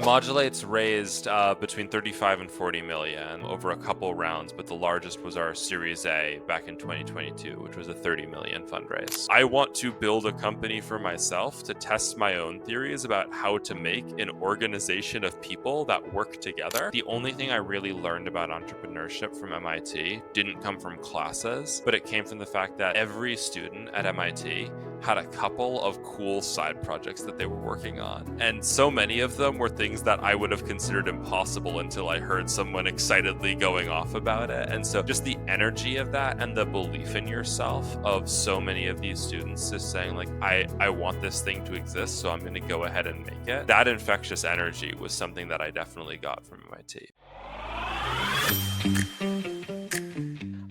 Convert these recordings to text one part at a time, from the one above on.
Modulate's raised between 35 and 40 million over a couple rounds, but the largest was our Series A back in 2022, which was a 30 million fundraise. I want to build a company for myself to test my own theories about how to make an organization of people that work together. The only thing I really learned about entrepreneurship from MIT didn't come from classes, but it came from the fact that every student at MIT had a couple of cool side projects that they were working on. And so many of them were things that I would have considered impossible until I heard someone excitedly going off about it. And so just the energy of that and the belief in yourself of so many of these students just saying like, I want this thing to exist, so I'm going to go ahead and make it. That infectious energy was something that I definitely got from MIT.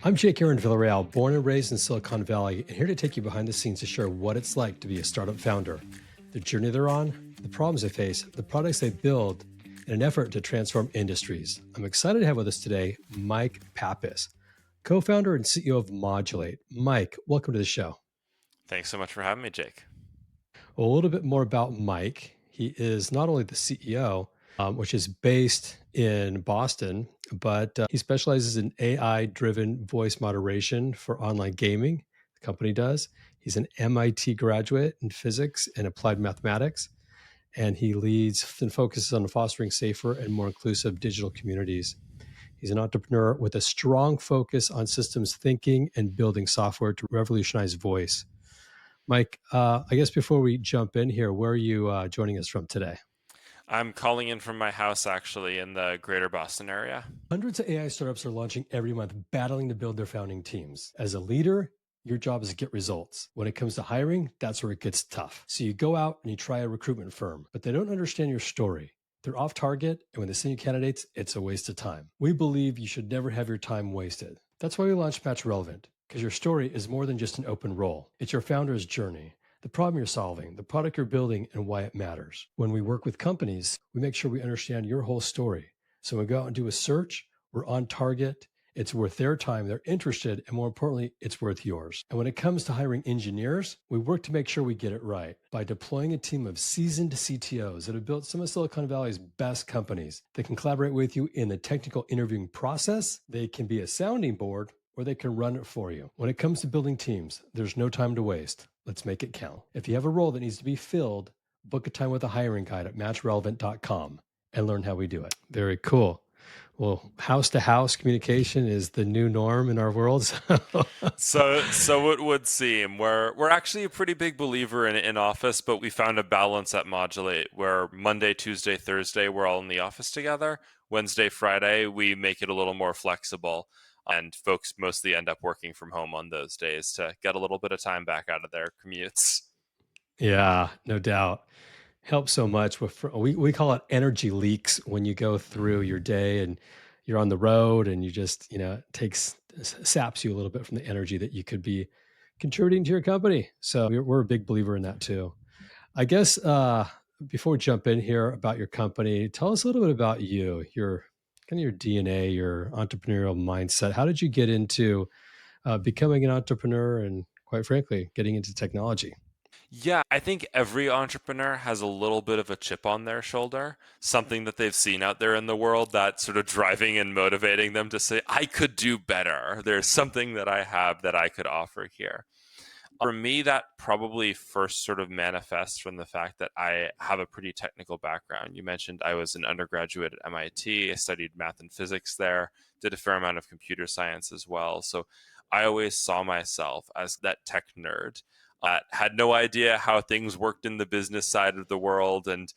I'm Jake Aaron Villarreal, born and raised in Silicon Valley, and here to take you behind the scenes to share what it's like to be a startup founder, the journey they're on, the problems they face, the products they build, in an effort to transform industries. I'm excited to have with us today Mike Pappas, co-founder and CEO of Modulate. Mike, welcome to the show. Thanks so much for having me, Jake. A little bit more about Mike. He is not only the CEO, which is based in Boston, but he specializes in AI-driven voice moderation for online gaming. The company does. He's an MIT graduate in physics and applied mathematics, and he leads and focuses on fostering safer and more inclusive digital communities. He's an entrepreneur with a strong focus on systems thinking and building software to revolutionize voice. Mike, I guess before we jump in here, where are you joining us from today? I'm calling in from my house actually in the greater Boston area. Hundreds of AI startups are launching every month, battling to build their founding teams. As a leader, your job is to get results. When it comes to hiring, that's where it gets tough. So you go out and you try a recruitment firm, but they don't understand your story. They're off target, and when they send you candidates, it's a waste of time. We believe you should never have your time wasted. That's why we launched Match Relevant, because your story is more than just an open role. It's your founder's journey, the problem you're solving, the product you're building, and why it matters. When we work with companies, we make sure we understand your whole story. So when we go out and do a search, we're on target. It's worth their time. They're interested. And more importantly, it's worth yours. And when it comes to hiring engineers, we work to make sure we get it right by deploying a team of seasoned CTOs that have built some of Silicon Valley's best companies. They can collaborate with you in the technical interviewing process. They can be a sounding board, or they can run it for you. When it comes to building teams, there's no time to waste. Let's make it count. If you have a role that needs to be filled, book a time with a hiring guide at matchrelevant.com and learn how we do it. Very cool. Well, house to house communication is the new norm in our world. So it would seem. We're actually a pretty big believer in office, but we found a balance at Modulate where Monday, Tuesday, Thursday we're all in the office together. Wednesday, Friday we make it a little more flexible, and folks mostly end up working from home on those days to get a little bit of time back out of their commutes. Yeah, no doubt. Helps so much with we call it energy leaks when you go through your day and you're on the road and you just, it saps you a little bit from the energy that you could be contributing to your company. So we're a big believer in that too. I guess before we jump in here about your company, tell us a little bit about you, your kind of your DNA, your entrepreneurial mindset. How did you get into becoming an entrepreneur and, quite frankly, getting into technology? Yeah, I think every entrepreneur has a little bit of a chip on their shoulder, something that they've seen out there in the world that's sort of driving and motivating them to say, I could do better. There's something that I have that I could offer here. For me, that probably first sort of manifests from the fact that I have a pretty technical background. You mentioned I was an undergraduate at MIT. I studied math and physics there, did a fair amount of computer science as well. So I always saw myself as that tech nerd. Had no idea how things worked in the business side of the world. And,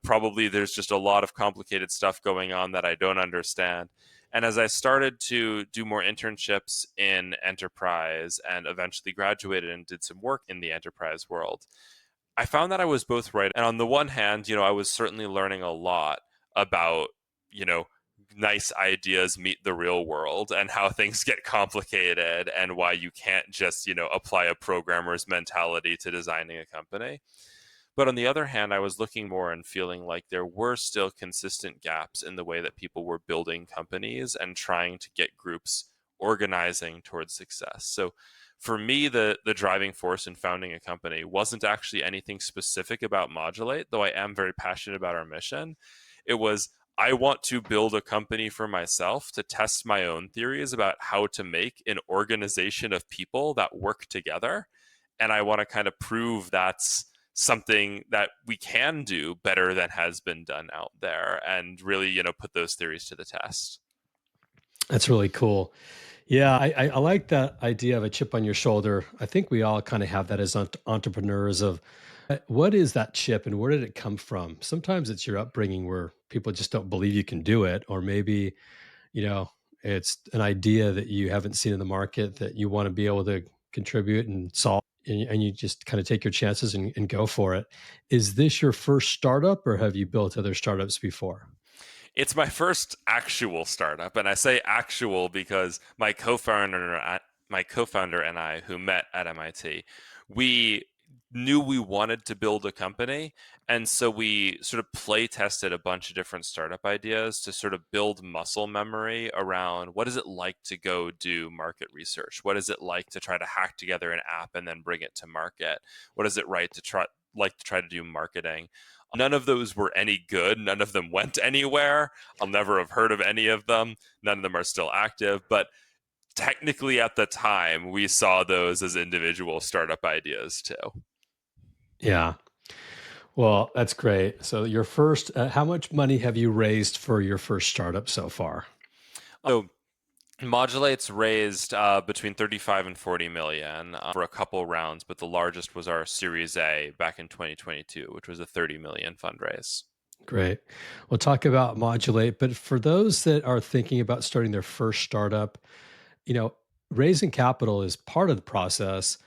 probably there's just a lot of complicated stuff going on that I don't understand. And as I started to do more internships in enterprise and eventually graduated and did some work in the enterprise world, I found that I was both right. And on the one hand, I was certainly learning a lot about, you know, nice ideas meet the real world and how things get complicated and why you can't just, apply a programmer's mentality to designing a company. But on the other hand, I was looking more and feeling like there were still consistent gaps in the way that people were building companies and trying to get groups organizing towards success. So For me, the driving force in founding a company wasn't actually anything specific about Modulate, though I am very passionate about our mission. It was, I want to build a company for myself to test my own theories about how to make an organization of people that work together. And I want to kind of prove that's something that we can do better than has been done out there, and really, put those theories to the test. That's really cool. Yeah, I like that idea of a chip on your shoulder. I think we all kind of have that as entrepreneurs of what is that chip and where did it come from? Sometimes it's your upbringing where people just don't believe you can do it, or maybe, you know, it's an idea that you haven't seen in the market that you want to be able to contribute and solve, and you just kind of take your chances and go for it. Is this your first startup or have you built other startups before? It's my first actual startup, and I say actual because my co-founder and I, who met at MIT, we knew we wanted to build a company, and so we sort of play tested a bunch of different startup ideas to sort of build muscle memory around what is it like to go do market research? What is it like to try to hack together an app and then bring it to market? What is it like to try to do marketing? None of those were any good. None of them went anywhere. I'll never have heard of any of them. None of them are still active. But technically, at the time, we saw those as individual startup ideas too. Yeah. Well, that's great. So your first, how much money have you raised for your first startup so far? So Modulate's raised between 35 and 40 million for a couple rounds, but the largest was our Series A back in 2022, which was a 30 million fundraise. Great. We'll talk about Modulate, but for those that are thinking about starting their first startup, you know, raising capital is part of the process.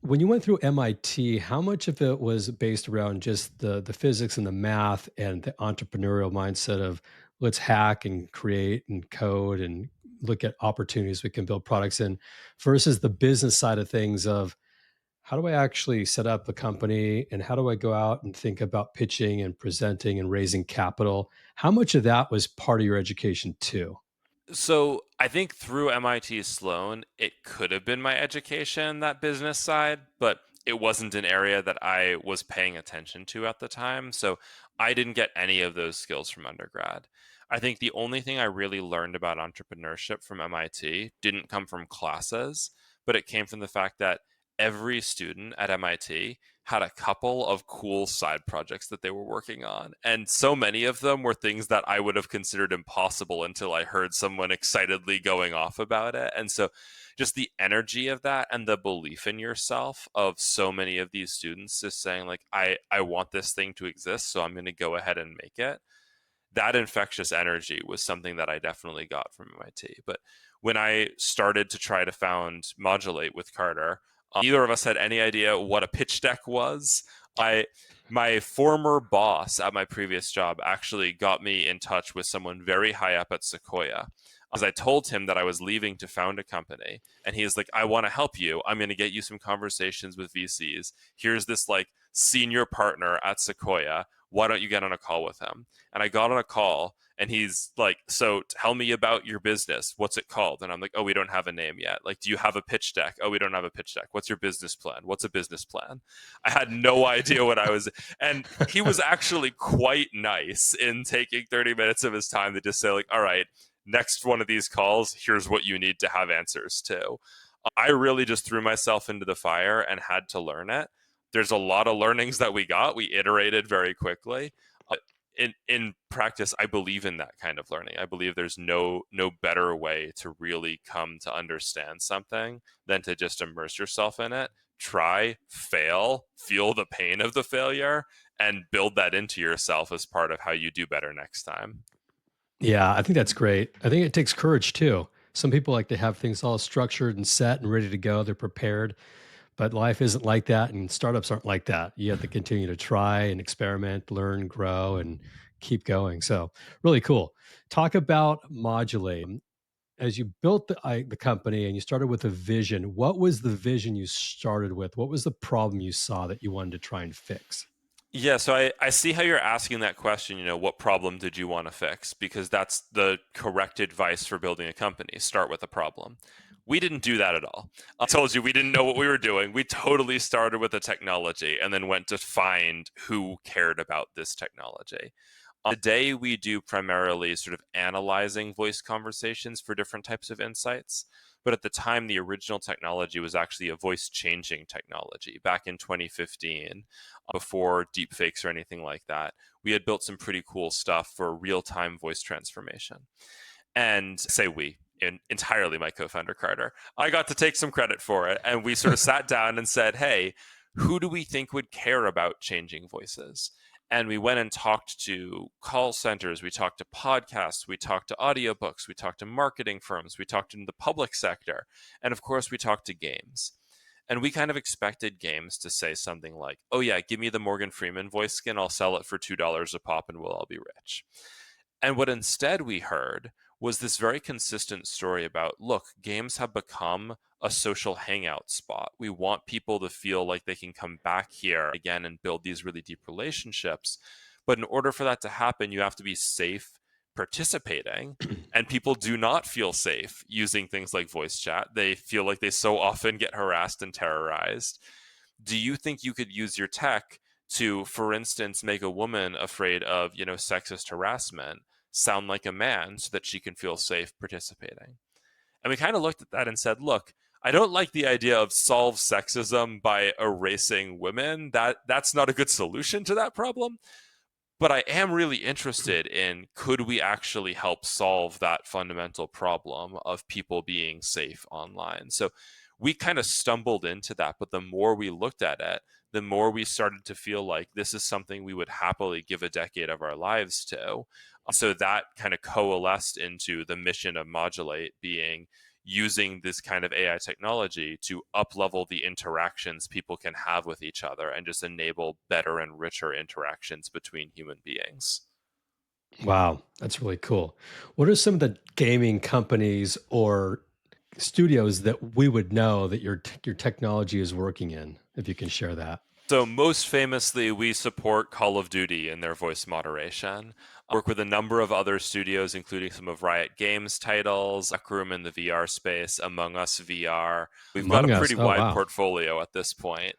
When you went through MIT, how much of it was based around just the physics and the math and the entrepreneurial mindset of let's hack and create and code and look at opportunities we can build products in versus the business side of things of how do I actually set up a company and how do I go out and think about pitching and presenting and raising capital? How much of that was part of your education too? So I think through MIT Sloan, it could have been my education, that business side, but it wasn't an area that I was paying attention to at the time. So I didn't get any of those skills from undergrad. I think the only thing I really learned about entrepreneurship from MIT didn't come from classes, but it came from the fact that every student at MIT had a couple of cool side projects that they were working on. And so many of them were things that I would have considered impossible until I heard someone excitedly going off about it. And so just the energy of that and the belief in yourself of so many of these students just saying like I want this thing to exist, so I'm going to go ahead and make it. That infectious energy was something that I definitely got from MIT. But when I started to try to found Modulate with Carter, neither of us had any idea what a pitch deck was. I My former boss at my previous job actually got me in touch with someone very high up at Sequoia. As I told him that I was leaving to found a company, and he's like, I want to help you. I'm going to get you some conversations with VCs. Here's this like senior partner at Sequoia. Why don't you get on a call with him? And I got on a call and he's like, so tell me about your business. What's it called? And I'm like, oh, we don't have a name yet. Like, do you have a pitch deck? Oh, we don't have a pitch deck. What's your business plan? What's a business plan? I had no idea what I was. And he was actually quite nice in taking 30 minutes of his time to just say, like, all right, next one of these calls, here's what you need to have answers to. I really just threw myself into the fire and had to learn it. There's a lot of learnings that we got. We iterated very quickly. In practice, I believe in that kind of learning. I believe there's no better way to really come to understand something than to just immerse yourself in it, try, fail, feel the pain of the failure, and build that into yourself as part of how you do better next time. Yeah, I think that's great. I think it takes courage too. Some people like to have things all structured and set and ready to go. They're prepared, but life isn't like that, and startups aren't like that. You have to continue to try and experiment, learn, grow, and keep going. So, really cool. Talk about Modulate. As you built the company and you started with a vision, what was the vision you started with? What was the problem you saw that you wanted to try and fix? Yeah, so I see how you're asking that question, what problem did you want to fix? Because that's the correct advice for building a company. Start with a problem. We didn't do that at all. I told you we didn't know what we were doing. We totally started with the technology and then went to find who cared about this technology. Today, we do primarily sort of analyzing voice conversations for different types of insights. But at the time, the original technology was actually a voice changing technology back in 2015, before deepfakes or anything like that. We had built some pretty cool stuff for real time voice transformation. And say we, entirely my co-founder Carter, I got to take some credit for it, and we sort of sat down and said, hey, who do we think would care about changing voices? And we went and talked to call centers, we talked to podcasts, we talked to audiobooks, we talked to marketing firms, we talked in the public sector, and of course we talked to games. And we kind of expected games to say something like, oh yeah, give me the Morgan Freeman voice skin, I'll sell it for $2 a pop and we'll all be rich. And what instead we heard was this very consistent story about, look, games have become a social hangout spot. We want people to feel like they can come back here again and build these really deep relationships. But in order for that to happen, you have to be safe participating. And people do not feel safe using things like voice chat. They feel like they so often get harassed and terrorized. Do you think you could use your tech to, for instance, make a woman afraid of, sexist harassment sound like a man so that she can feel safe participating? And we kind of looked at that and said, look, I don't like the idea of solve sexism by erasing women. That's not a good solution to that problem. But I am really interested in, could we actually help solve that fundamental problem of people being safe online? So we kind of stumbled into that, but the more we looked at it, the more we started to feel like this is something we would happily give a decade of our lives to. So that kind of coalesced into the mission of Modulate being using this kind of AI technology to up-level the interactions people can have with each other and just enable better and richer interactions between human beings. Wow, that's really cool. What are some of the gaming companies or studios that we would know that your technology is working in, if you can share that? So most famously, we support Call of Duty in their voice moderation. I work with a number of other studios, including some of Riot Games titles, Rec Room in the VR space, Among Us VR. We've got a Among Us. pretty Oh, wide wow. portfolio at this point.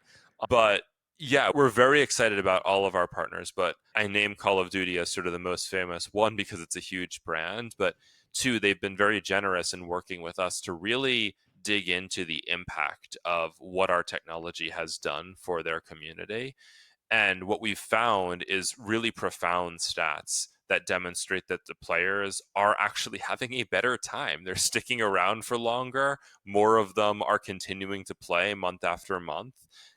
But yeah, we're very excited about all of our partners. But I name Call of Duty as sort of the most famous, one, because it's a huge brand, but two, they've been very generous in working with us to really dig into the impact of what our technology has done for their community. And what we've found is really profound stats that demonstrate that the players are actually having a better time. They're sticking around for longer. More of them are continuing to play month after month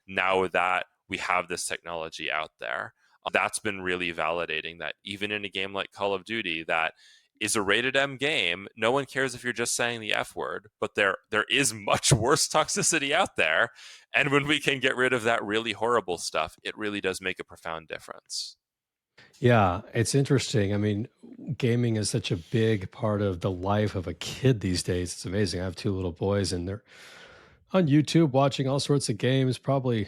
now that we have this technology out there. That's been really validating that even in a game like Call of Duty, that is a rated M game, no one cares if you're just saying the F word, but there is much worse toxicity out there. And when we can get rid of that really horrible stuff, it really does make a profound difference. Yeah, it's interesting. I mean, gaming is such a big part of the life of a kid these days. It's amazing. I have two little boys and they're on YouTube watching all sorts of games, probably,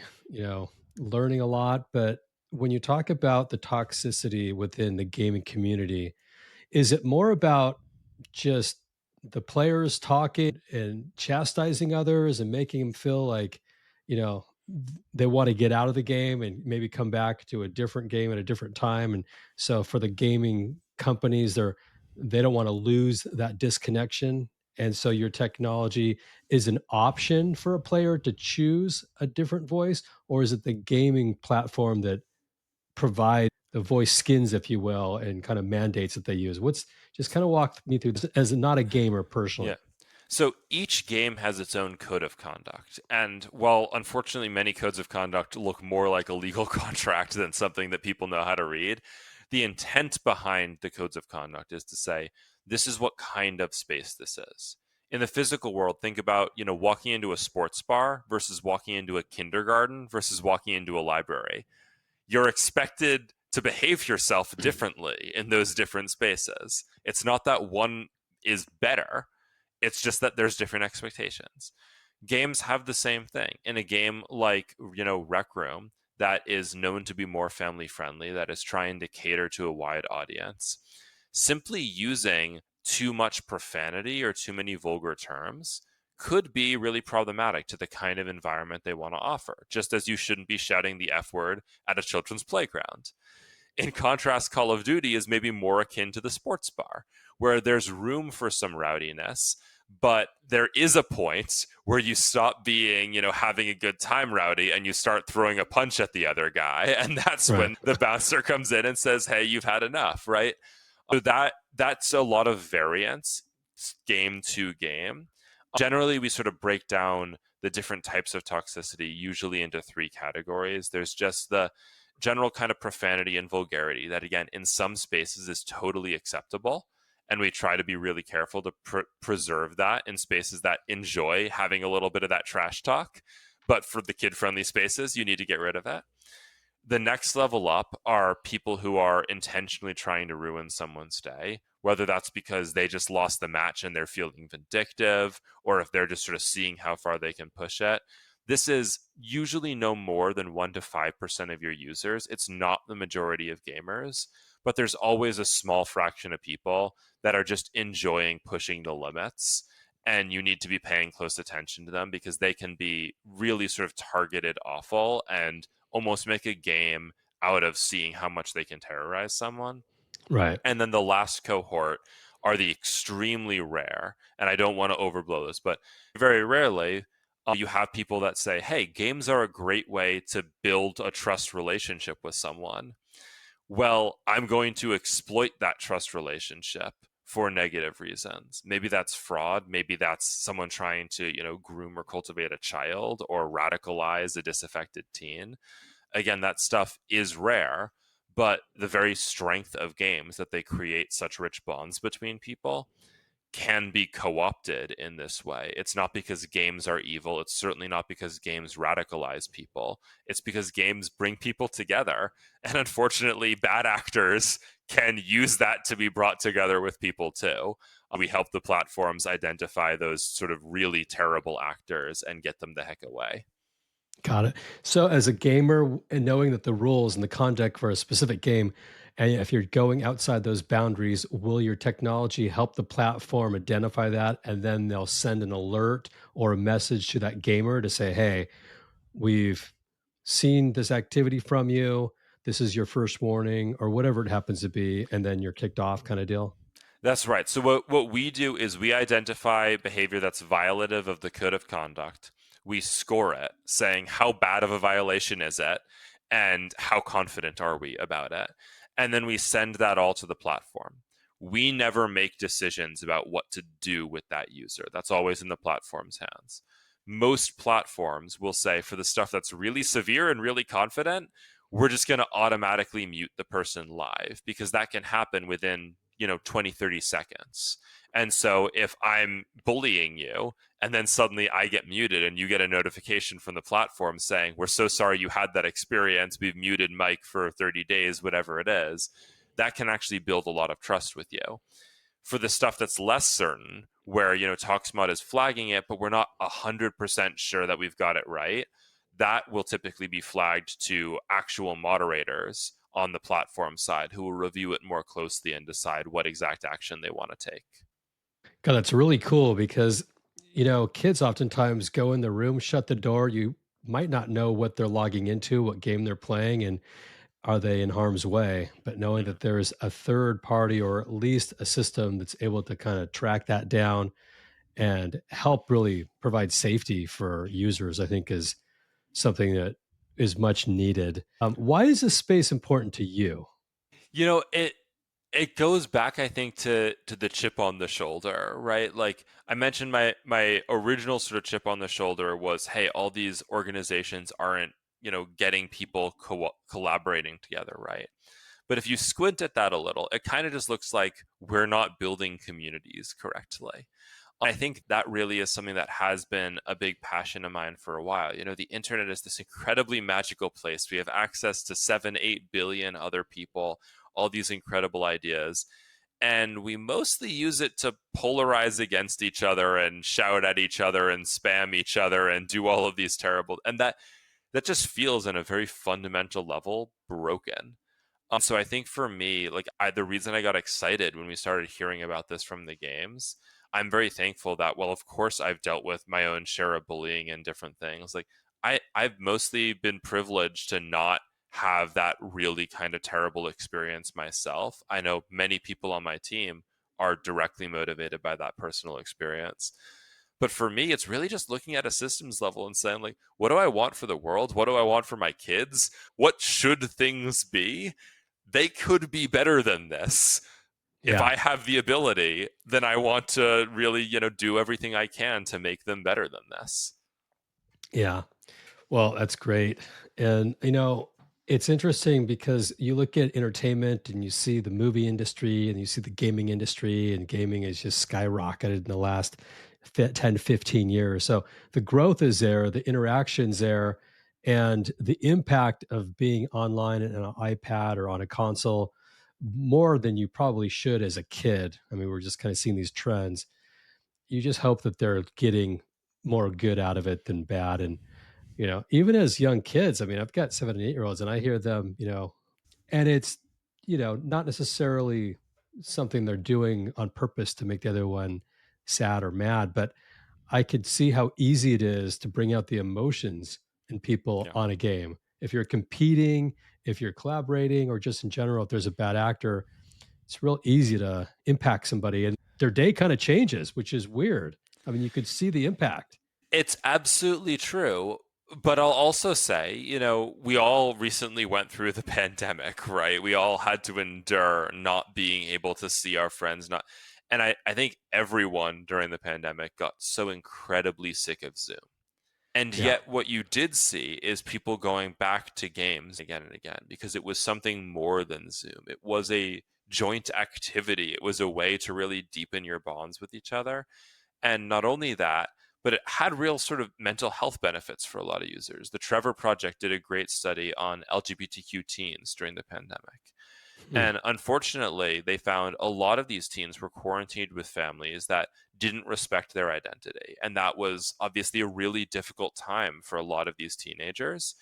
learning a lot. But when you talk about the toxicity within the gaming community, is it more about just the players talking and chastising others and making them feel like, they want to get out of the game and maybe come back to a different game at a different time? And so for the gaming companies, they don't want to lose that disconnection. And so your technology is an option for a player to choose a different voice, or is it the gaming platform that provide the voice skins, if you will, and kind of mandates that they use? What's Just kind of walk me through this as not a gamer Yeah. personally. So each game has its own code of conduct. And while unfortunately many codes of conduct look more like a legal contract than something that people know how to read, the intent behind the codes of conduct is to say, this is what kind of space this is. In the physical world, think about, walking into a sports bar versus walking into a kindergarten versus walking into a library. You're expected to behave yourself differently in those different spaces. It's not that one is better, it's just that there's different expectations. Games have the same thing. In a game like, Rec Room, that is known to be more family friendly, that is trying to cater to a wide audience, simply using too much profanity or too many vulgar terms could be really problematic to the kind of environment they want to offer, just as you shouldn't be shouting the F word at a children's playground. In contrast, Call of Duty is maybe more akin to the sports bar, where there's room for some rowdiness, but there is a point where you stop being, having a good time rowdy and you start throwing a punch at the other guy. And that's Right. when the bouncer comes in and says, hey, you've had enough, right? So that's a lot of variance game to game. Generally, we sort of break down the different types of toxicity usually into three categories. There's just the general kind of profanity and vulgarity that, again, in some spaces is totally acceptable. And we try to be really careful to preserve that in spaces that enjoy having a little bit of that trash talk. But for the kid friendly spaces, you need to get rid of that. The next level up are people who are intentionally trying to ruin someone's day, whether that's because they just lost the match and they're feeling vindictive, or if they're just sort of seeing how far they can push it. This is usually no more than 1 to 5% of your users. It's not the majority of gamers, but there's always a small fraction of people that are just enjoying pushing the limits. And you need to be paying close attention to them because they can be really sort of targeted awful and almost make a game out of seeing how much they can terrorize someone. Right. And then the last cohort are the extremely rare, and I don't want to overblow this, but very rarely you have people that say, hey, games are a great way to build a trust relationship with someone. Well, I'm going to exploit that trust relationship for negative reasons. Maybe that's fraud. Maybe that's someone trying to, groom or cultivate a child or radicalize a disaffected teen. Again, that stuff is rare, but the very strength of games that they create such rich bonds between people can be co-opted in this way. It's not because games are evil. It's certainly not because games radicalize people. It's because games bring people together. And unfortunately, bad actors can use that to be brought together with people too. We help the platforms identify those sort of really terrible actors and get them the heck away. Got it. So, as a gamer, and knowing that the rules and the conduct for a specific game, and if you're going outside those boundaries, will your technology help the platform identify that, and then they'll send an alert or a message to that gamer to say, "Hey, we've seen this activity from you. This is your first warning," or whatever it happens to be, and then you're kicked off, kind of deal. That's right. So what we do is we identify behavior that's violative of the code of conduct. We score it, saying how bad of a violation is it and how confident are we about it. And then we send that all to the platform. We never make decisions about what to do with that user. That's always in the platform's hands. Most platforms will say for the stuff that's really severe and really confident, we're just going to automatically mute the person live because that can happen within 20, 30 seconds. And so if I'm bullying you and then suddenly I get muted and you get a notification from the platform saying, we're so sorry you had that experience, we've muted Mike for 30 days, whatever it is, that can actually build a lot of trust with you. For the stuff that's less certain, where Toxmod is flagging it, but we're not 100% sure that we've got it right, that will typically be flagged to actual moderators on the platform side who will review it more closely and decide what exact action they want to take. God, that's really cool because, kids oftentimes go in the room, shut the door. You might not know what they're logging into, what game they're playing, and are they in harm's way? But knowing Mhm. that there's a third party or at least a system that's able to kind of track that down and help really provide safety for users, I think is something that is much needed. Why is this space important to you? It goes back, I think, to the chip on the shoulder, right? Like I mentioned, my original sort of chip on the shoulder was, hey, all these organizations aren't getting people collaborating together, right? But if you squint at that a little, it kind of just looks like we're not building communities correctly. I think that really is something that has been a big passion of mine for a while. The internet is this incredibly magical place. We have access to 7, 8 billion other people, all these incredible ideas. And we mostly use it to polarize against each other and shout at each other and spam each other and do all of these terrible, and that just feels on a very fundamental level broken. So I think for me, like the reason I got excited when we started hearing about this from the games, I'm very thankful that, well, of course I've dealt with my own share of bullying and different things. Like I've mostly been privileged to not have that really kind of terrible experience myself. I know many people on my team are directly motivated by that personal experience. But for me, it's really just looking at a systems level and saying, like, what do I want for the world? What do I want for my kids? What should things be? They could be better than this. If Yeah. I have the ability, then I want to really, do everything I can to make them better than this. Yeah. Well, that's great. And, it's interesting because you look at entertainment and you see the movie industry and you see the gaming industry, and gaming has just skyrocketed in the last 10, 15 years. So the growth is there, the interaction's there, and the impact of being online and on an iPad or on a console more than you probably should as a kid. I mean, we're just kind of seeing these trends. You just hope that they're getting more good out of it than bad. And even as young kids, I mean, I've got 7 and 8 year olds and I hear them, and it's, not necessarily something they're doing on purpose to make the other one sad or mad, but I could see how easy it is to bring out the emotions in people Yeah. on a game. If you're competing, if you're collaborating, or just in general, if there's a bad actor, it's real easy to impact somebody and their day kind of changes, which is weird. I mean, you could see the impact. It's absolutely true. But I'll also say, we all recently went through the pandemic, right? We all had to endure not being able to see our friends, not, and I think everyone during the pandemic got so incredibly sick of Zoom. And Yeah. yet, what you did see is people going back to games again and again because it was something more than Zoom. It was a joint activity, it was a way to really deepen your bonds with each other. And not only that, but it had real sort of mental health benefits for a lot of users. The Trevor Project did a great study on LGBTQ teens during the pandemic. Hmm. And unfortunately, they found a lot of these teens were quarantined with families that didn't respect their identity. And that was obviously a really difficult time for a lot of these teenagers.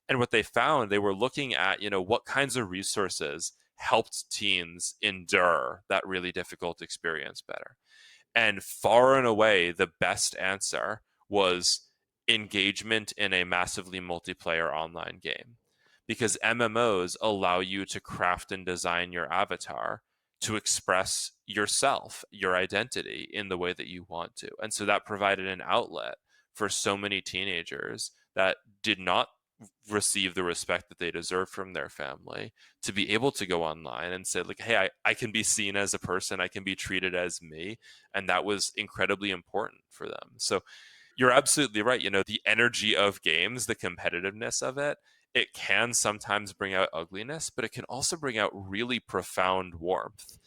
And what they found, they were looking at, what kinds of resources helped teens endure that really difficult experience better. And far and away, the best answer was engagement in a massively multiplayer online game. Because MMOs allow you to craft and design your avatar to express yourself, your identity in the way that you want to. And so that provided an outlet for so many teenagers that did not receive the respect that they deserve from their family to be able to go online and say, like, hey, I can be seen as a person, I can be treated as me. And that was incredibly important for them. So you're absolutely right. The energy of games, the competitiveness of it, it can sometimes bring out ugliness, but it can also bring out really profound warmth.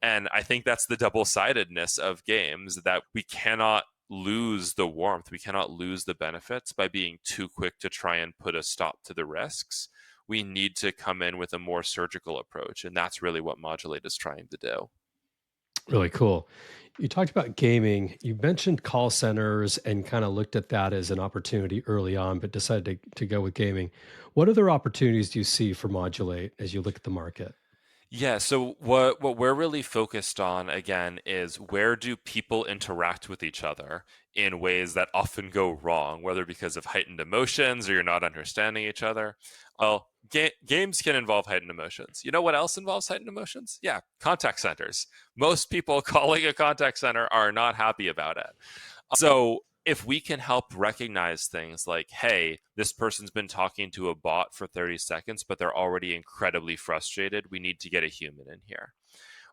And I think that's the double sidedness of games, that we cannot lose the warmth, we cannot lose the benefits by being too quick to try and put a stop to the risks. We need to come in with a more surgical approach. And that's really what Modulate is trying to do. Really cool. You talked about gaming. You mentioned call centers and kind of looked at that as an opportunity early on, but decided to go with gaming. What other opportunities do you see for Modulate as you look at the market? Yeah, so what we're really focused on again is, where do people interact with each other in ways that often go wrong, whether because of heightened emotions or you're not understanding each other. Well, games can involve heightened emotions. You know what else involves heightened emotions? Yeah, contact centers. Most people calling a contact center are not happy about it. So if we can help recognize things like, hey, this person's been talking to a bot for 30 seconds, but they're already incredibly frustrated, we need to get a human in here.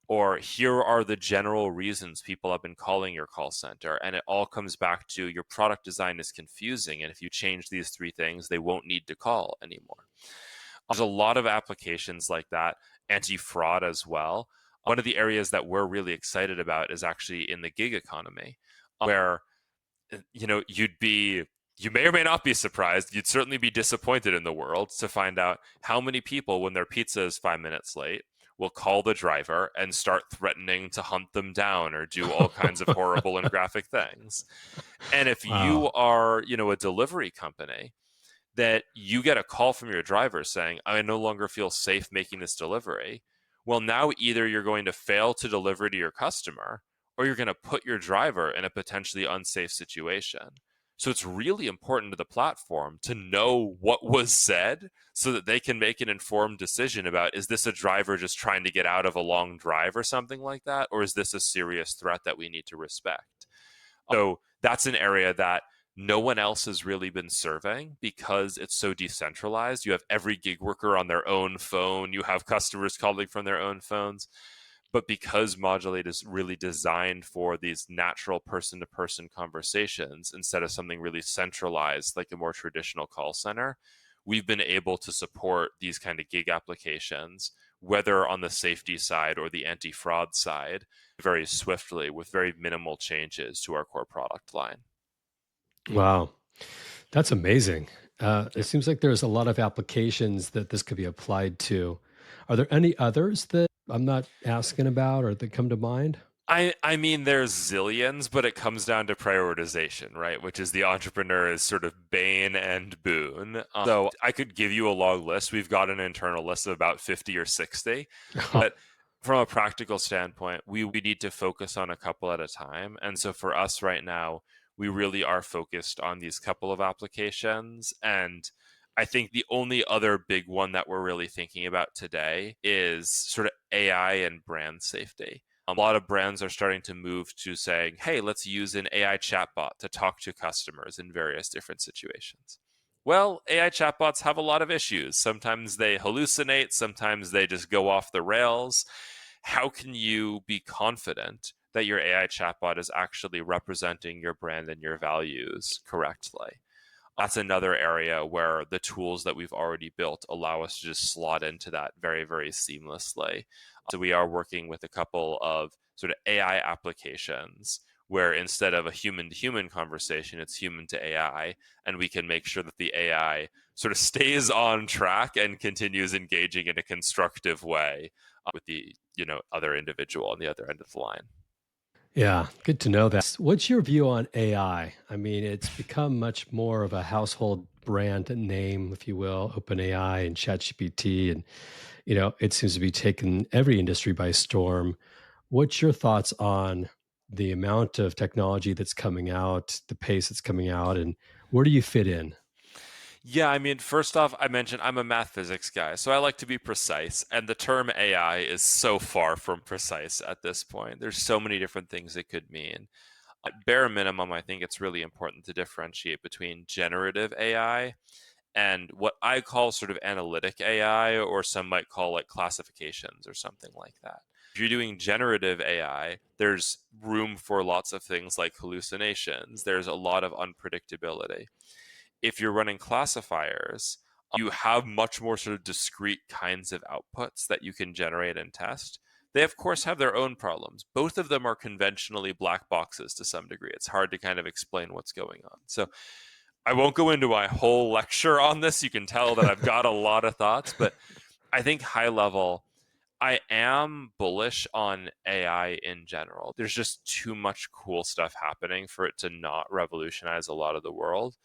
Or here are the general reasons people have been calling your call center. And it all comes back to your product design is confusing. And if you change these three things, they won't need to call anymore. There's a lot of applications like that, anti fraud as well. One of the areas that we're really excited about is actually in the gig economy, where you may or may not be surprised, you'd certainly be disappointed in the world to find out how many people, when their pizza is 5 minutes late, will call the driver and start threatening to hunt them down or do all kinds of horrible and graphic things. And if Wow. you are, a delivery company, that you get a call from your driver saying, I no longer feel safe making this delivery. Well, now either you're going to fail to deliver to your customer, or you're going to put your driver in a potentially unsafe situation. So it's really important to the platform to know what was said so that they can make an informed decision about, is this a driver just trying to get out of a long drive or something like that? Or is this a serious threat that we need to respect? So that's an area that no one else has really been serving because it's so decentralized. You have every gig worker on their own phone, you have customers calling from their own phones. But because Modulate is really designed for these natural person to person conversations instead of something really centralized like a more traditional call center, we've been able to support these kind of gig applications, whether on the safety side or the anti fraud side, very swiftly with very minimal changes to our core product line. Wow, that's amazing. It Yeah. seems like there's a lot of applications that this could be applied to. Are there any others that I'm not asking about or that come to mind? I mean, there's zillions, but it comes down to prioritization, right? Which is the entrepreneur's sort of bane and boon. So I could give you a long list. We've got an internal list of about 50 or 60. But from a practical standpoint, we need to focus on a couple at a time. And so for us right now, we really are focused on these couple of applications. And I think the only other big one that we're really thinking about today is sort of AI and brand safety. A lot of brands are starting to move to saying, hey, let's use an AI chatbot to talk to customers in various different situations. Well, AI chatbots have a lot of issues. Sometimes they hallucinate, sometimes they just go off the rails. How can you be confident that your AI chatbot is actually representing your brand and your values correctly? That's another area where the tools that we've already built allow us to just slot into that very, very seamlessly. So we are working with a couple of sort of AI applications where instead of a human to human conversation, it's human to AI. And we can make sure that the AI sort of stays on track and continues engaging in a constructive way with the other individual on the other end of the line. Yeah, good to know that. What's your view on AI? I mean, it's become much more of a household brand name, if you will, OpenAI and ChatGPT, and it seems to be taking every industry by storm. What's your thoughts on the amount of technology that's coming out, the pace that's coming out, and where do you fit in? Yeah, I mean, first off, I mentioned I'm a math physics guy, so I like to be precise, and the term AI is so far from precise at this point. There's so many different things it could mean. At bare minimum, I think it's really important to differentiate between generative AI and what I call sort of analytic AI, or some might call like classifications or something like that. If you're doing generative AI, there's room for lots of things like hallucinations. There's a lot of unpredictability. If you're running classifiers, you have much more sort of discrete kinds of outputs that you can generate and test. They, of course, have their own problems. Both of them are conventionally black boxes to some degree. It's hard to kind of explain what's going on. So I won't go into my whole lecture on this. You can tell that I've got a lot of thoughts, but I think high level, I am bullish on AI in general. There's just too much cool stuff happening for it to not revolutionize a lot of the world.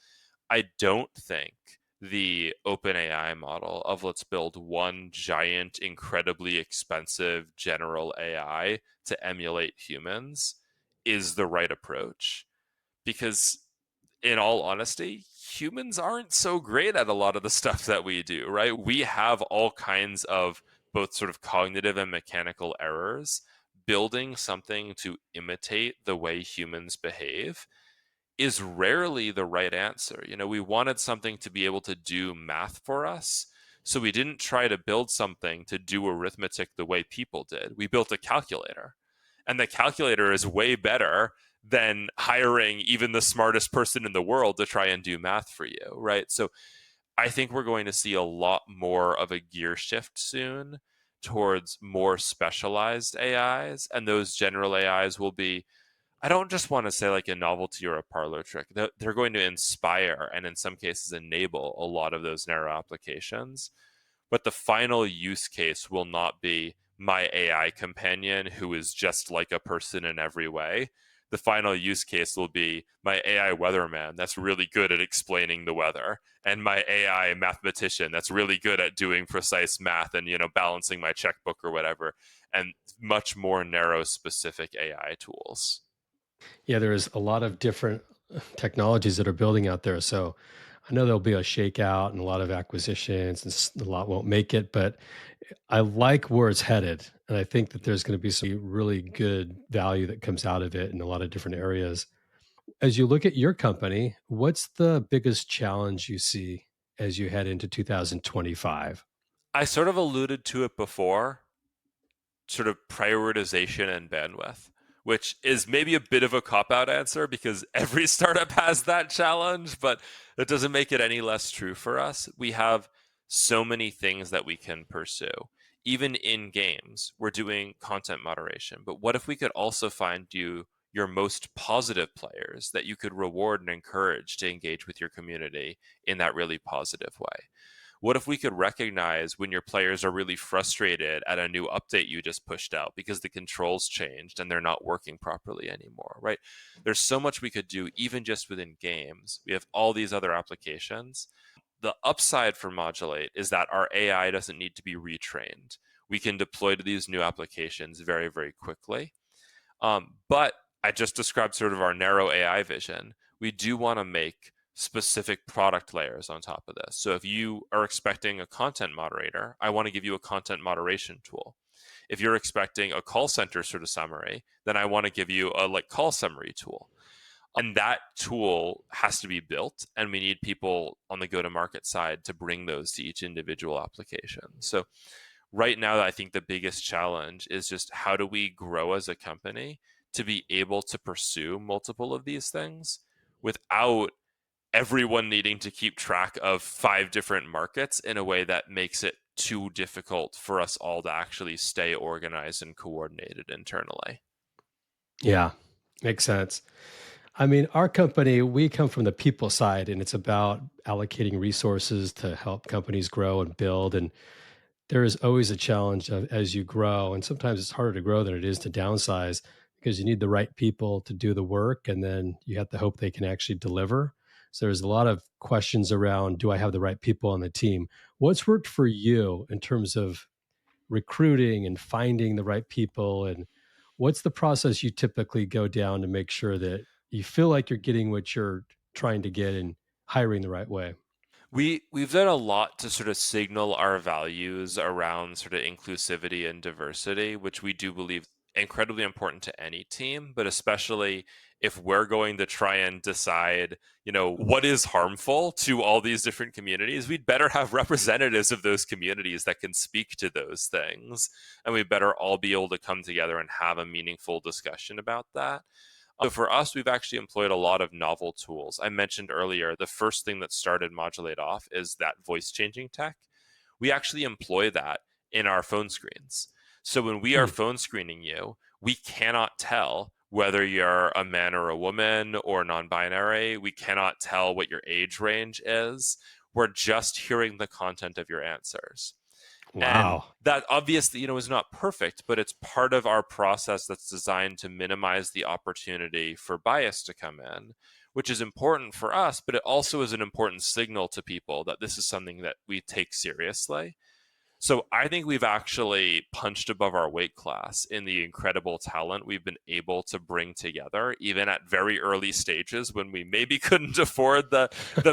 I don't think the OpenAI model of let's build one giant, incredibly expensive general AI to emulate humans is the right approach. Because, in all honesty, humans aren't so great at a lot of the stuff that we do, right? We have all kinds of both sort of cognitive and mechanical errors. Building something to imitate the way humans behave is rarely the right answer. We wanted something to be able to do math for us. So we didn't try to build something to do arithmetic the way people did. We built a calculator. And the calculator is way better than hiring even the smartest person in the world to try and do math for you, right? So I think we're going to see a lot more of a gear shift soon towards more specialized AIs. And those general AIs will be, I don't just want to say like a novelty or a parlor trick. They're going to inspire and in some cases enable a lot of those narrow applications. But the final use case will not be my AI companion who is just like a person in every way. the final use case will be my AI weatherman that's really good at explaining the weather, and my AI mathematician that's really good at doing precise math and, balancing my checkbook or whatever, and much more narrow specific AI tools. Yeah, there's a lot of different technologies that are building out there. So I know there'll be a shakeout and a lot of acquisitions and a lot won't make it, but I like where it's headed. And I think that there's going to be some really good value that comes out of it in a lot of different areas. As you look at your company, what's the biggest challenge you see as you head into 2025? I sort of alluded to it before, sort of prioritization and bandwidth, which is maybe a bit of a cop out answer because every startup has that challenge, but it doesn't make it any less true for us. We have so many things that we can pursue. Even in games, we're doing content moderation. But what if we could also find your most positive players that you could reward and encourage to engage with your community in that really positive way? What if we could recognize when your players are really frustrated at a new update you just pushed out because the controls changed and they're not working properly anymore, right? There's so much we could do even just within games. We have all these other applications. The upside for Modulate is that our AI doesn't need to be retrained. We can deploy to these new applications very, very quickly. But I just described sort of our narrow AI vision. We do want to make specific product layers on top of this. So if you are expecting a content moderator, I want to give you a content moderation tool. If you're expecting a call center sort of summary, then I want to give you a like call summary tool. And that tool has to be built, and we need people on the go to market side to bring those to each individual application. So right now, I think the biggest challenge is just how do we grow as a company to be able to pursue multiple of these things without everyone needing to keep track of 5 different markets in a way that makes it too difficult for us all to actually stay organized and coordinated internally. Yeah, makes sense. I mean, our company, we come from the people side, and it's about allocating resources to help companies grow and build. And there is always a challenge of, as you grow, and sometimes it's harder to grow than it is to downsize because you need the right people to do the work, and then you have to hope they can actually deliver. So there's a lot of questions around, do I have the right people on the team? What's worked for you in terms of recruiting and finding the right people, and what's the process you typically go down to make sure that you feel like you're getting what you're trying to get and hiring the right way? We've done a lot to sort of signal our values around sort of inclusivity and diversity, which we do believe incredibly important to any team, but especially if we're going to try and decide, what is harmful to all these different communities, we'd better have representatives of those communities that can speak to those things, and we better all be able to come together and have a meaningful discussion about that. So for us, we've actually employed a lot of novel tools. I mentioned earlier, the first thing that started Modulate off is that voice changing tech. We actually employ that in our phone screens. So when we are Hmm. phone screening you, we cannot tell whether you're a man or a woman or non binary. We cannot tell what your age range is. We're just hearing the content of your answers. And Wow. that obviously, is not perfect, but it's part of our process that's designed to minimize the opportunity for bias to come in, which is important for us, but it also is an important signal to people that this is something that we take seriously. So I think we've actually punched above our weight class in the incredible talent we've been able to bring together, even at very early stages when we maybe couldn't afford the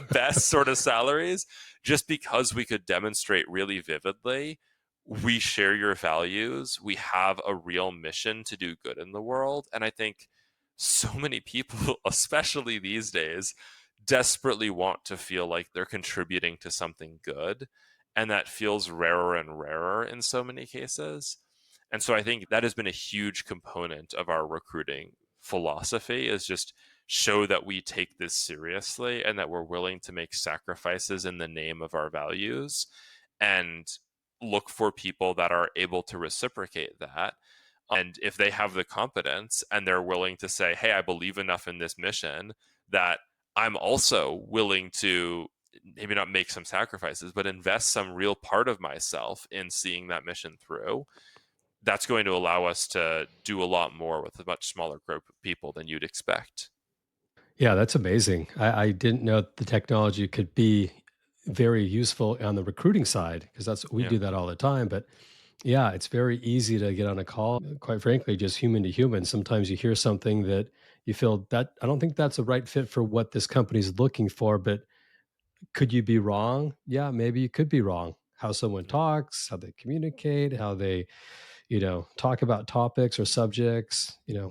best sort of salaries, just because we could demonstrate really vividly we share your values, we have a real mission to do good in the world. And I think so many people, especially these days, desperately want to feel like they're contributing to something good, and that feels rarer and rarer in so many cases. And so I think that has been a huge component of our recruiting philosophy, is just show that we take this seriously and that we're willing to make sacrifices in the name of our values, and look for people that are able to reciprocate that. And if they have the competence and they're willing to say, hey, I believe enough in this mission that I'm also willing to maybe not make some sacrifices, but invest some real part of myself in seeing that mission through, that's going to allow us to do a lot more with a much smaller group of people than you'd expect. Yeah, that's amazing. I didn't know the technology could be very useful on the recruiting side because that's we Yeah. do that all the time. But yeah, it's very easy to get on a call. Quite frankly, just human to human. Sometimes you hear something that you feel that I don't think that's a right fit for what this company's looking for, but could you be wrong? Yeah, maybe you could be wrong. How someone Mhm. talks, how they communicate, how they, talk about topics or subjects, Yeah.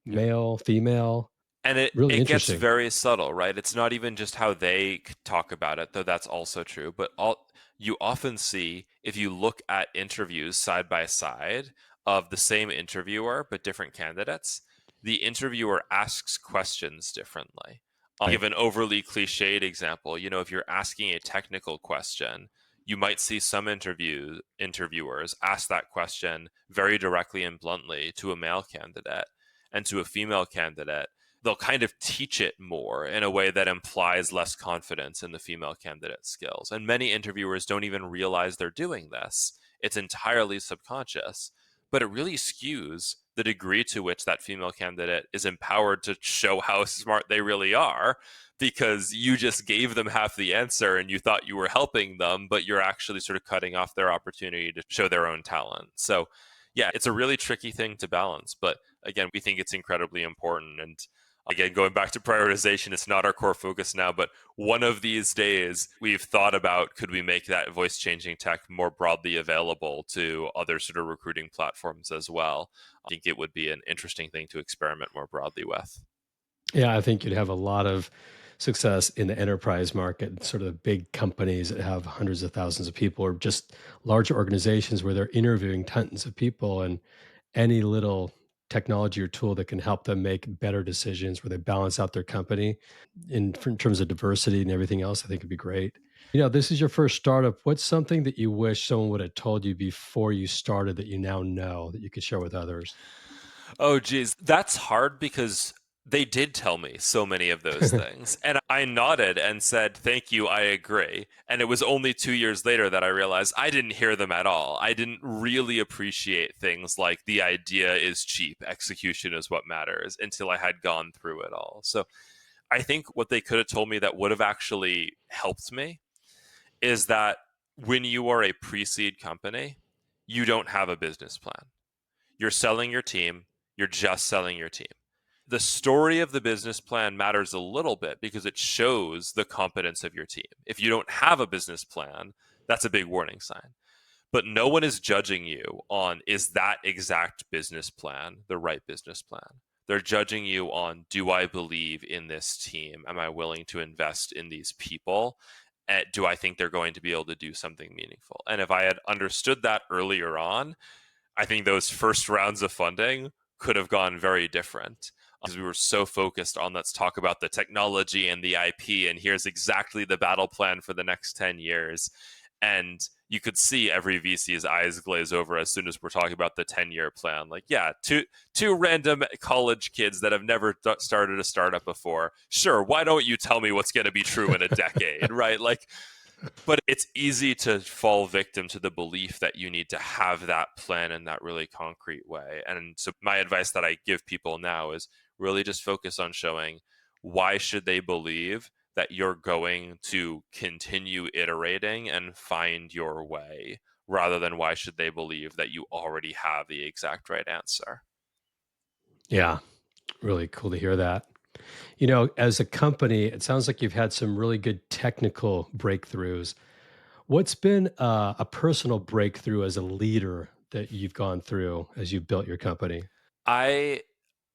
male, female, And it really it gets interesting. very subtle, right? It's not even just how they talk about it, though that's also true, but all you often see if you look at interviews side by side of the same interviewer but different candidates, the interviewer asks questions differently. I'll give Right. an overly cliched example. If you're asking a technical question, you might see some interviewers ask that question very directly and bluntly to a male candidate, and to a female candidate they'll kind of teach it more in a way that implies less confidence in the female candidate's skills. And many interviewers don't even realize they're doing this. It's entirely subconscious, but it really skews the degree to which that female candidate is empowered to show how smart they really are, because you just gave them half the answer and you thought you were helping them, but you're actually sort of cutting off their opportunity to show their own talent. So, yeah, it's a really tricky thing to balance, but again, we think it's incredibly important. And again, going back to prioritization, it's not our core focus now, but one of these days we've thought about, could we make that voice changing tech more broadly available to other sort of recruiting platforms as well? I think it would be an interesting thing to experiment more broadly with. Yeah, I think you'd have a lot of success in the enterprise market, sort of the big companies that have hundreds of thousands of people, or just larger organizations where they're interviewing tons of people, and any little technology or tool that can help them make better decisions where they balance out their company in terms of diversity and everything else, I think would be great. This is your first startup. What's something that you wish someone would have told you before you started that you now know that you could share with others? Oh, geez. That's hard because they did tell me so many of those things. And I nodded and said, thank you, I agree. And it was only 2 years later that I realized I didn't hear them at all. I didn't really appreciate things like the idea is cheap, execution is what matters, until I had gone through it all. So I think what they could have told me that would have actually helped me is that when you are a pre seed company, you don't have a business plan. You're selling your team. You're just selling your team. The story of the business plan matters a little bit because it shows the competence of your team. If you don't have a business plan, that's a big warning sign. But no one is judging you on, is that exact business plan the right business plan? They're judging you on, do I believe in this team? Am I willing to invest in these people? And do I think they're going to be able to do something meaningful? And if I had understood that earlier on, I think those first rounds of funding could have gone very different, because we were so focused on, let's talk about the technology and the IP, and here's exactly the battle plan for the next 10 years. And you could see every VC's eyes glaze over as soon as we're talking about the 10-year plan. Like, yeah, two random college kids that have never started a startup before. Sure, why don't you tell me what's going to be true in a decade, right? Like, but it's easy to fall victim to the belief that you need to have that plan in that really concrete way. And so my advice that I give people now is really just focus on showing, why should they believe that you're going to continue iterating and find your way, rather than why should they believe that you already have the exact right answer. Yeah, really cool to hear that. As a company, it sounds like you've had some really good technical breakthroughs. What's been a personal breakthrough as a leader that you've gone through as you built your company? I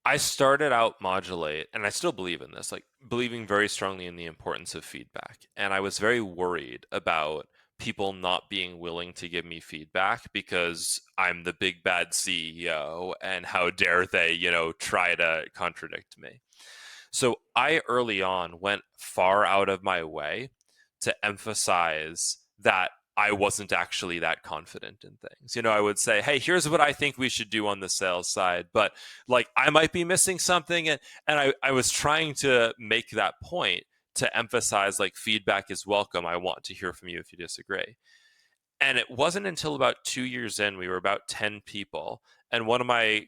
I started out Modulate, and I still believe in this, like believing very strongly in the importance of feedback. And I was very worried about people not being willing to give me feedback because I'm the big bad CEO, and how dare they, try to contradict me. So I early on went far out of my way to emphasize that I wasn't actually that confident in things. I would say, hey, here's what I think we should do on the sales side, but like I might be missing something. And I was trying to make that point to emphasize, like, feedback is welcome. I want to hear from you if you disagree. And it wasn't until about 2 years in, we were about 10 people. And one of my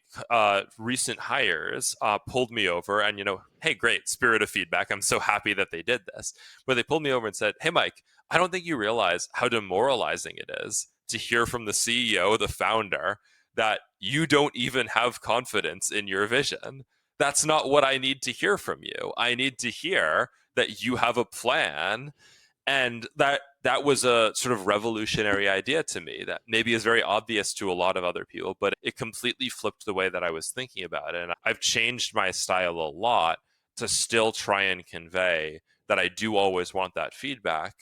recent hires pulled me over and, hey, great, spirit of feedback. I'm so happy that they did this. But they pulled me over and said, hey, Mike, I don't think you realize how demoralizing it is to hear from the CEO, the founder, that you don't even have confidence in your vision. That's not what I need to hear from you. I need to hear that you have a plan, and that was a sort of revolutionary idea to me that maybe is very obvious to a lot of other people, but it completely flipped the way that I was thinking about it. And I've changed my style a lot to still try and convey that I do always want that feedback,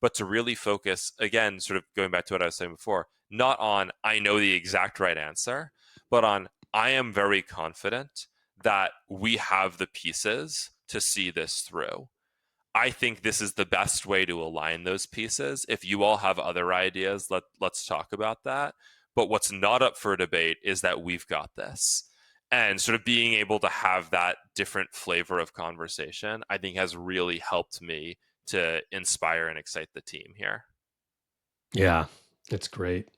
but to really focus, again, sort of going back to what I was saying before, not on I know the exact right answer, but on I am very confident that we have the pieces to see this through. I think this is the best way to align those pieces. If you all have other ideas, let's talk about that. But what's not up for debate is that we've got this. And sort of being able to have that different flavor of conversation, I think has really helped me to inspire and excite the team here. Yeah, that's great.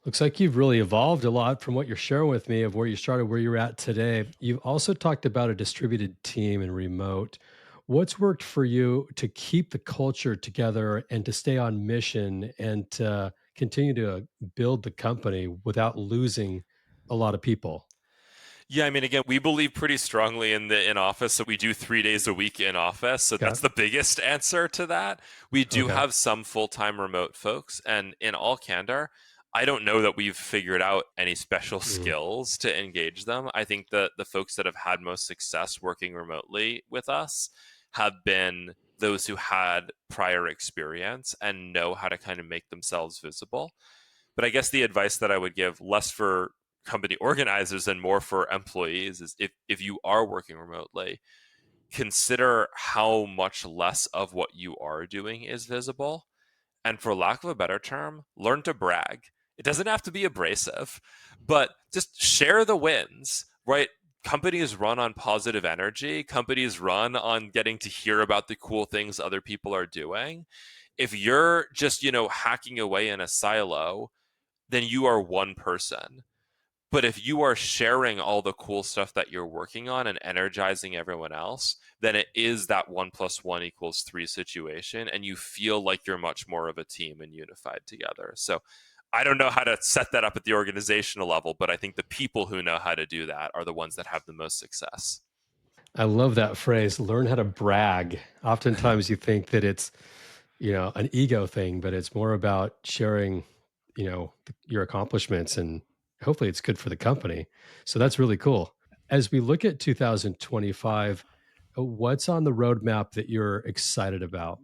Looks like you've really evolved a lot from what you're sharing with me of where you started, where you're at today. You've also talked about a distributed team and remote. What's worked for you to keep the culture together and to stay on mission and to continue to build the company without losing a lot of people? Yeah, I mean, again, we believe pretty strongly in the in office. So we do 3 days a week in office. So Okay. that's the biggest answer to that. We do Okay. have some full-time remote folks. And in all candor, I don't know that we've figured out any special Mm. skills to engage them. I think that the folks that have had most success working remotely with us have been those who had prior experience and know how to kind of make themselves visible. But I guess the advice that I would give, less for company organizers and more for employees, is if you are working remotely, consider how much less of what you are doing is visible. And for lack of a better term, learn to brag. It doesn't have to be abrasive, but just share the wins, right? Companies run on positive energy. Companies run on getting to hear about the cool things other people are doing. If you're just, hacking away in a silo, then you are one person. But if you are sharing all the cool stuff that you're working on and energizing everyone else, then it is that 1 + 1 = 3 situation. And you feel like you're much more of a team and unified together. So I don't know how to set that up at the organizational level, but I think the people who know how to do that are the ones that have the most success. I love that phrase, learn how to brag. Oftentimes you think that it's, an ego thing, but it's more about sharing, your accomplishments and hopefully it's good for the company. So that's really cool. As we look at 2025, what's on the roadmap that you're excited about?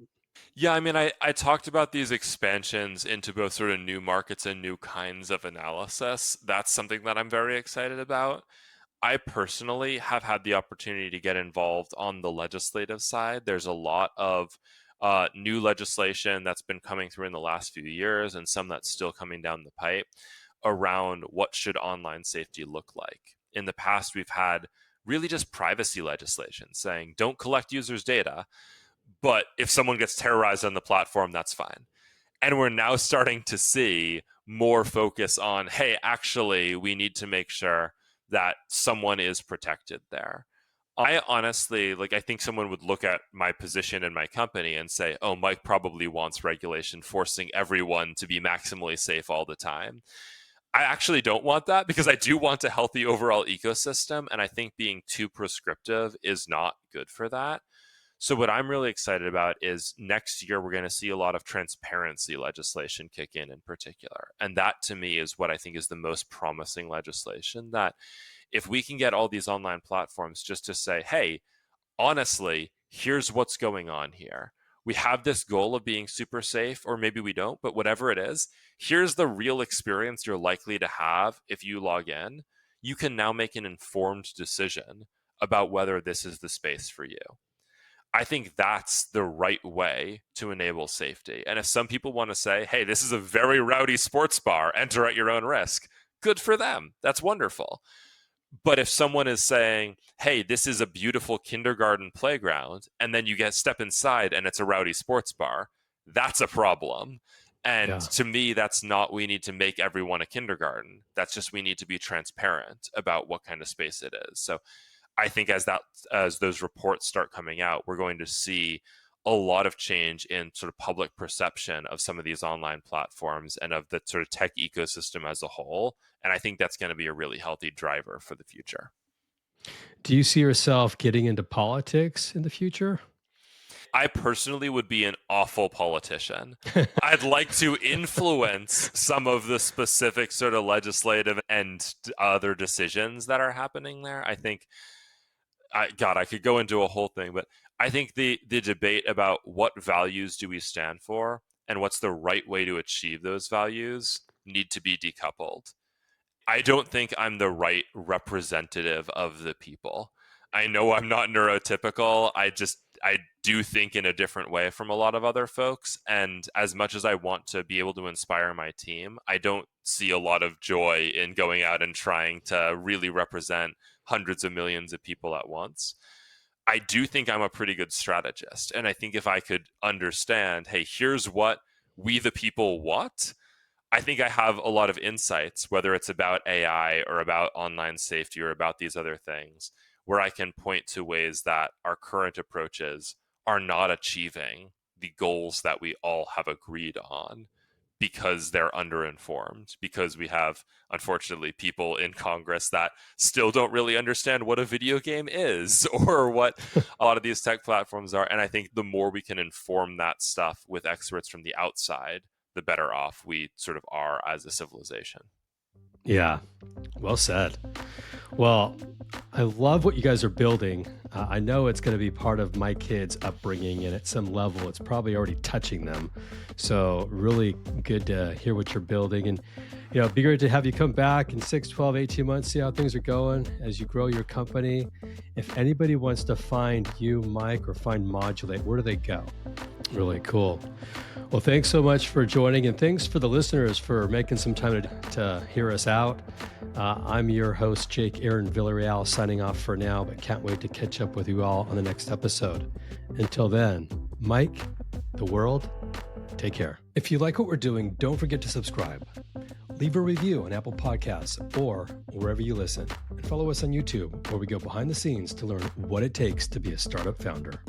Yeah, I mean, I talked about these expansions into both sort of new markets and new kinds of analysis. That's something that I'm very excited about. I personally have had the opportunity to get involved on the legislative side. There's a lot of new legislation that's been coming through in the last few years, and some that's still coming down the pipe around what should online safety look like. In the past, we've had really just privacy legislation saying don't collect users' data, but if someone gets terrorized on the platform, that's fine. And we're now starting to see more focus on, hey, actually, we need to make sure that someone is protected there. I honestly, I think someone would look at my position in my company and say, oh, Mike probably wants regulation forcing everyone to be maximally safe all the time. I actually don't want that, because I do want a healthy overall ecosystem. And I think being too prescriptive is not good for that. So, what I'm really excited about is next year, we're going to see a lot of transparency legislation kick in particular. And that to me is what I think is the most promising legislation. That if we can get all these online platforms just to say, hey, honestly, here's what's going on here. We have this goal of being super safe, or maybe we don't, but whatever it is, here's the real experience you're likely to have if you log in. You can now make an informed decision about whether this is the space for you. I think that's the right way to enable safety. And if some people want to say, hey, this is a very rowdy sports bar, enter at your own risk, good for them. That's wonderful. But if someone is saying, hey, this is a beautiful kindergarten playground, and then you get step inside and it's a rowdy sports bar, that's a problem. And Yeah. to me, that's not we need to make everyone a kindergarten. That's just we need to be transparent about what kind of space it is. So I think as those reports start coming out, we're going to see a lot of change in sort of public perception of some of these online platforms and of the sort of tech ecosystem as a whole. And I think that's going to be a really healthy driver for the future. Do you see yourself getting into politics in the future? I personally would be an awful politician. I'd like to influence some of the specific sort of legislative and other decisions that are happening there. I think I could go into a whole thing, but I think the debate about what values do we stand for and what's the right way to achieve those values need to be decoupled. I don't think I'm the right representative of the people. I know I'm not neurotypical. I do think in a different way from a lot of other folks. And as much as I want to be able to inspire my team, I don't see a lot of joy in going out and trying to really represent hundreds of millions of people at once. I do think I'm a pretty good strategist. And I think if I could understand, hey, here's what we the people want, I think I have a lot of insights, whether it's about AI or about online safety or about these other things, where I can point to ways that our current approaches are not achieving the goals that we all have agreed on because they're underinformed, because we have, unfortunately, people in Congress that still don't really understand what a video game is or what a lot of these tech platforms are. And I think the more we can inform that stuff with experts from the outside, the better off we sort of are as a civilization. Yeah. Well said. Well, I love what you guys are building. I know it's going to be part of my kids' upbringing, and at some level, it's probably already touching them. So, really good to hear what you're building. And, it'd be great to have you come back in 6, 12, 18 months, see how things are going as you grow your company. If anybody wants to find you, Mike, or find Modulate, where do they go? Really cool. Well, thanks so much for joining, and thanks for the listeners for making some time to hear us out. I'm your host, Jake Aaron Villarreal, signing off for now, but can't wait to catch up with you all on the next episode. Until then, Mike, the world, take care. If you like what we're doing, don't forget to subscribe. Leave a review on Apple Podcasts or wherever you listen, and follow us on YouTube, where we go behind the scenes to learn what it takes to be a startup founder.